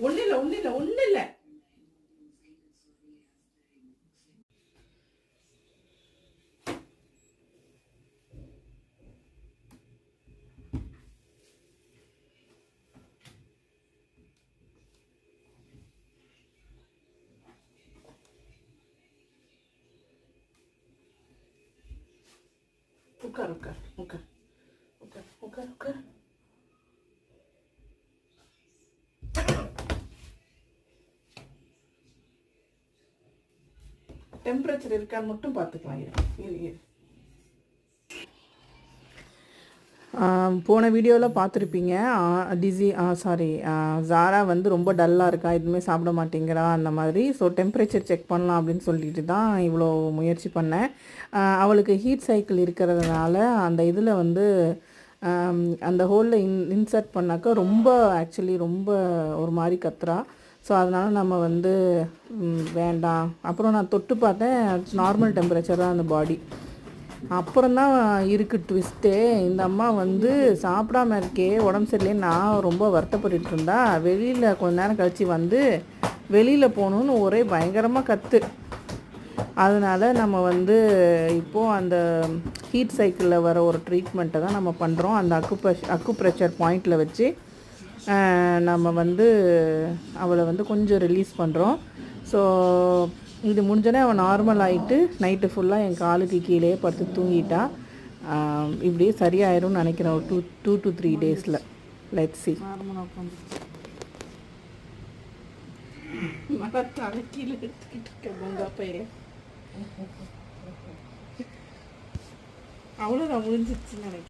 ஒன்றும் இல்லை ஒன்றும் இல்லை ஒன்றும் இல்லை. உட்கார் உட்கார் உட்கார் உட்கார் உட்கார் உட்கார். டெம்பரேச்சர் இருக்கான்னு மட்டும் பார்த்துக்கலாம். இரு. போன வீடியோவில் பார்த்துருப்பீங்க. ஜாரா வந்து ரொம்ப டல்லாக இருக்கா, எதுவுமே சாப்பிட மாட்டேங்கிறா அந்த மாதிரி. ஸோ டெம்பரேச்சர் செக் பண்ணலாம் அப்படின்னு சொல்லிட்டு தான் இவ்வளோ முயற்சி பண்ணேன். அவளுக்கு ஹீட் சைக்கிள் இருக்கிறதுனால அந்த இதில் வந்து அந்த ஹோலில் இன்சர்ட் பண்ணாக்கா ஆக்சுவலி ரொம்ப ஒரு மாதிரி கத்துறா. ஸோ அதனால் நம்ம வந்து வேண்டாம். அப்புறம் நான் தொட்டு பார்த்தேன், நார்மல் டெம்பரேச்சர் தான் அந்த பாடி. அப்புறம்தான் இருக்குது ட்விஸ்ட்டே. இந்த அம்மா வந்து சாப்பிடாம இருக்கே, உடம்பு சரியில்லையே, நான் ரொம்ப வருத்தப்பட்டு இருந்தா. வெளியில் கொஞ்ச நேரம் கழித்து வந்து வெளியில் போகணுன்னு ஒரே பயங்கரமாக கற்று. அதனால் நம்ம வந்து இப்போது அந்த ஹீட் சைக்கிளில் வர ஒரு ட்ரீட்மெண்ட்டை தான் நம்ம பண்ணுறோம். அந்த அக்குப்ரெஷர் பாயிண்டில் வச்சு நம்ம வந்து அவளை வந்து கொஞ்சம் ரிலீஸ் பண்ணுறோம். ஸோ இது முடிஞ்சோடனே அவன் நார்மல் ஆகிட்டு நைட்டு ஃபுல்லாக என் காலுக்கு கீழே படுத்து தூங்கிட்டா. இப்படியே சரியாயிரும்னு நினைக்கிறேன் ஒரு 2 to 3 டேஸில். Let's see. கீழே எடுத்துக்கிட்டு இருக்கேன் பொங்கா பையில. அவ்வளோதான் முடிஞ்சிச்சுன்னு நினைக்கிறேன்.